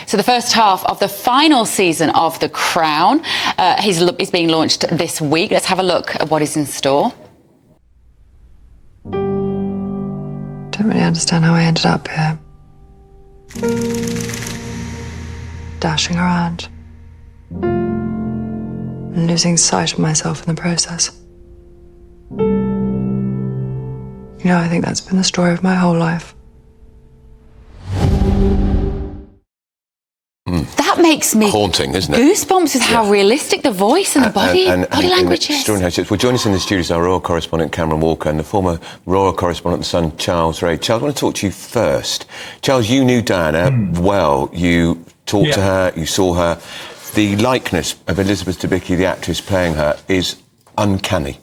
So the first half of the final season of The Crown is being launched this week. Let's have a look at what is in store. Don't really understand how I ended up here. Dashing around. And losing sight of myself in the process. You know, I think that's been the story of my whole life. That makes me haunting, isn't it? Goosebumps with how realistic the voice and the body language is. Well, joining us in the studios our Royal Correspondent Cameron Walker and the former Royal Correspondent son Charles Ray. Charles, I want to talk to you first. Charles, you knew Diana well. You talked to her, you saw her. The likeness of Elizabeth Debicki, the actress playing her, is uncanny.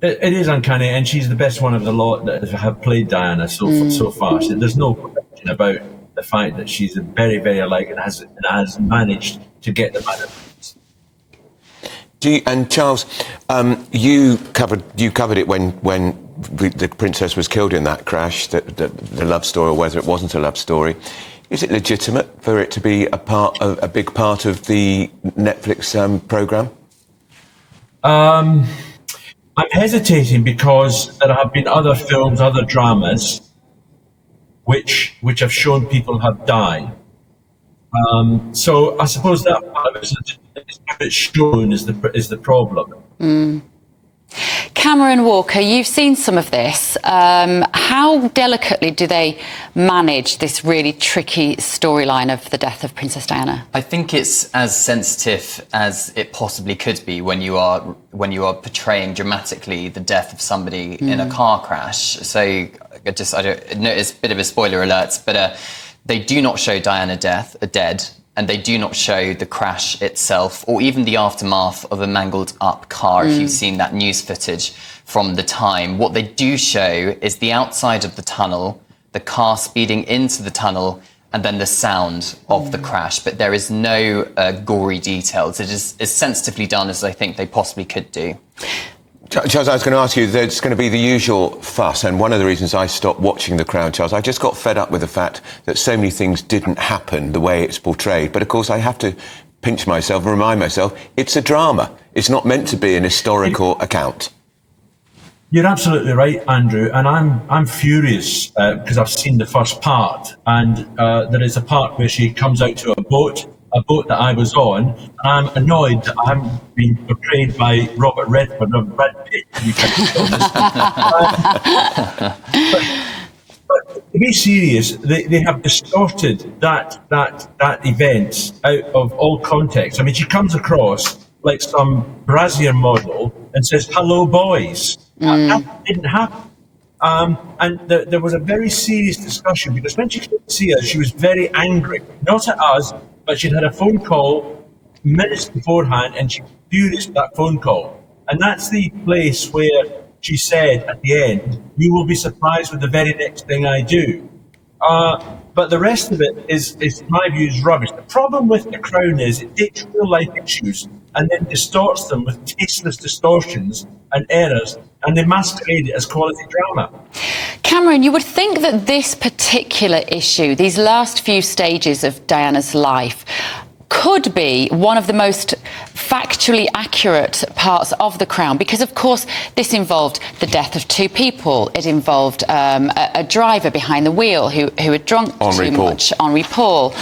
It is uncanny, and she's the best one of the lot that have played Diana so far. So there's no question about the fact that she's very, very alike and has managed to get them out of it. And Charles, you covered it when the princess was killed in that crash, the love story, or whether it wasn't a love story. Is it legitimate for it to be a big part of the Netflix programme? I'm hesitating because there have been other films, other dramas, which have shown people have died. So I suppose that part of it's shown is the problem. Cameron Walker, you've seen some of this. How delicately do they manage this really tricky storyline of the death of Princess Diana? I think it's as sensitive as it possibly could be when you are portraying dramatically the death of somebody in a car crash. So I don't know, it's a bit of a spoiler alert, but they do not show Diana dead. And they do not show the crash itself or even the aftermath of a mangled up car, if you've seen that news footage from the time. What they do show is the outside of the tunnel, the car speeding into the tunnel, and then the sound of the crash. But there is no gory details. It is as sensitively done as I think they possibly could do. Charles, I was going to ask you, there's going to be the usual fuss, and one of the reasons I stopped watching The Crown, Charles, I just got fed up with the fact that so many things didn't happen the way it's portrayed. But, of course, I have to pinch myself and remind myself, it's a drama. It's not meant to be an historical account. You're absolutely right, Andrew, and I'm furious because I've seen the first part, and there is a part where she comes out to a boat that I was on, and I'm annoyed that I'm being portrayed by Robert Redford or Brad Pitt. But to be serious, they have distorted that event out of all context. I mean, she comes across like some brassiere model and says, "Hello, boys." That didn't happen. And there was a very serious discussion because when she came to see us, she was very angry, not at us, but she'd had a phone call minutes beforehand and she was furious at that phone call. And that's the place where she said at the end, "You will be surprised with the very next thing I do." But the rest of it is my view, is rubbish. The problem with The Crown is it takes real life issues and then distorts them with tasteless distortions and errors, and they masquerade it as quality drama. Cameron, you would think that this particular issue, these last few stages of Diana's life, could be one of the most factually accurate parts of The Crown, because of course this involved the death of two people. It involved a driver behind the wheel who had drunk too much, Henri Paul,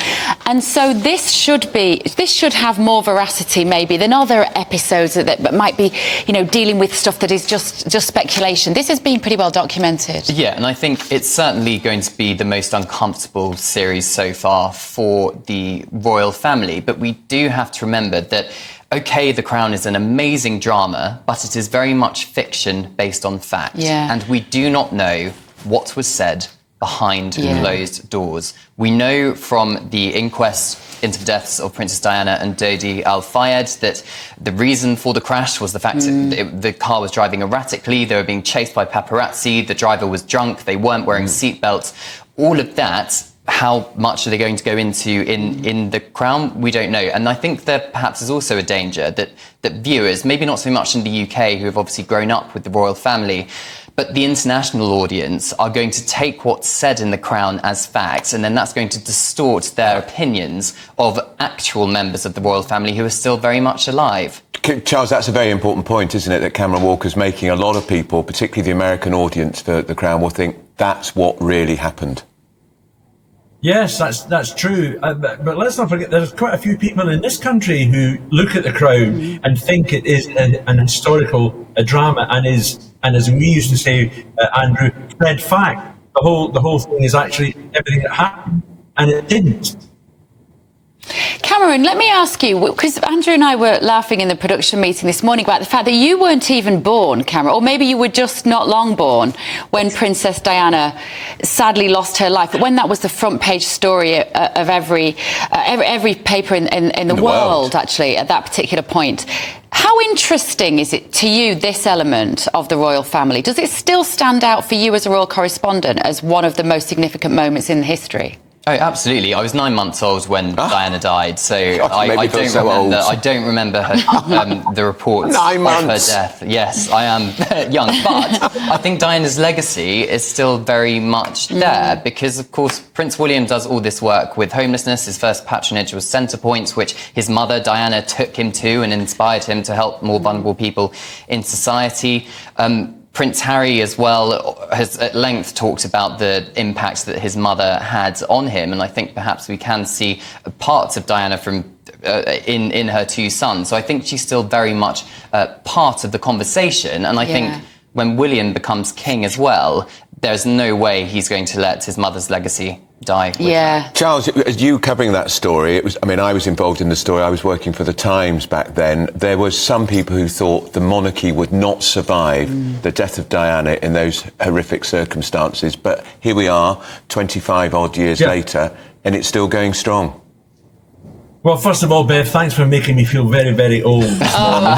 and so this should have more veracity maybe than other episodes that might be, you know, dealing with stuff that is just speculation. This has been pretty well documented. Yeah, and I think it's certainly going to be the most uncomfortable series so far for the royal family. But we do have to remember that, OK, The Crown is an amazing drama, but it is very much fiction based on fact. Yeah. And we do not know what was said behind closed doors. We know from the inquest into the deaths of Princess Diana and Dodi Al-Fayed that the reason for the crash was the fact that the car was driving erratically, they were being chased by paparazzi, the driver was drunk, they weren't wearing seatbelts. All of that, how much are they going to go into in The Crown? We don't know. And I think there perhaps is also a danger that viewers, maybe not so much in the UK, who have obviously grown up with the royal family, but the international audience are going to take what's said in The Crown as facts, and then that's going to distort their opinions of actual members of the royal family who are still very much alive. Charles, that's a very important point, isn't it, that Cameron Walker's making. A lot of people, particularly the American audience for The Crown, will think that's what really happened. Yes, that's true. But let's not forget, there's quite a few people in this country who look at The Crown and think it is an historical drama, and as we used to say, Andrew, red fact. The whole thing is actually everything that happened, and it didn't. Cameron, let me ask you, because Andrew and I were laughing in the production meeting this morning about the fact that you weren't even born, Cameron, or maybe you were just not long born when Princess Diana sadly lost her life. But when that was the front page story of every paper in the world, actually, at that particular point. How interesting is it to you, this element of the royal family? Does it still stand out for you as a royal correspondent as one of the most significant moments in history? Oh, absolutely. I was 9 months old when Diana died, so I don't remember her, the reports 9 months. of her death. Yes, I am young, but I think Diana's legacy is still very much there because, of course, Prince William does all this work with homelessness. His first patronage was Centre Points, which his mother, Diana, took him to and inspired him to help more vulnerable people in society. Prince Harry as well has at length talked about the impact that his mother had on him, and I think perhaps we can see parts of Diana from in her two sons. So I think she's still very much part of the conversation, and I think when William becomes king as well, there's no way he's going to let his mother's legacy die. Charles, as you covering that story, it was, I mean, I was involved in the story. I was working for the Times back then. There was some people who thought the monarchy would not survive the death of Diana in those horrific circumstances. But here we are, 25 odd years later, and it's still going strong. Well, first of all, Bev, thanks for making me feel very, very old this morning.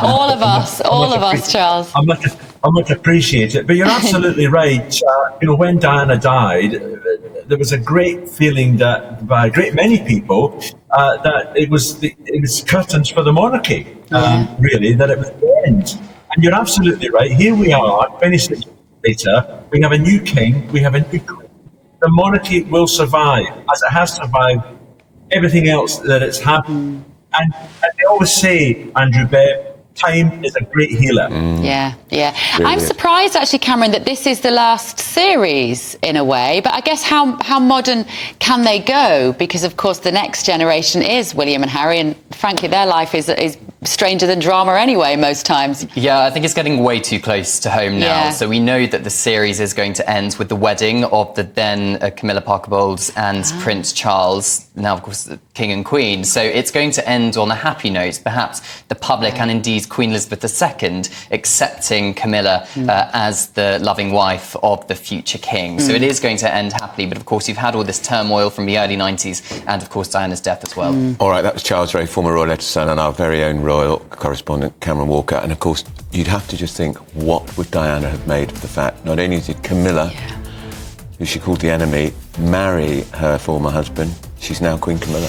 All of us, Charles. I much appreciate it. But you're absolutely right. When Diana died, there was a great feeling that by a great many people that it was curtains for the monarchy. Really, that it was the end. And you're absolutely right. Here we are, 26 years later. We have a new king. We have a new queen. The monarchy will survive, as it has survived everything else that it's happened. And they always say, Andrew, Bev, time is a great healer. Really? I'm surprised, actually, Cameron, that this is the last series, in a way. But I guess how modern can they go? Because, of course, the next generation is William and Harry, and frankly, their life is stranger than drama anyway, most times. Yeah, I think it's getting way too close to home now. So we know that the series is going to end with the wedding of the then Camilla Parker Bowles and Prince Charles, now, of course, the King and Queen. So it's going to end on a happy note, perhaps the public and indeed Queen Elizabeth II accepting Camilla as the loving wife of the future king. So it is going to end happily, but of course you've had all this turmoil from the early 90s and of course Diana's death as well. All right, that was Charles Ray, former royal editor, and our very own royal correspondent Cameron Walker. And of course you'd have to just think, what would Diana have made of the fact not only did Camilla, who she called the enemy, marry her former husband, she's now Queen Camilla.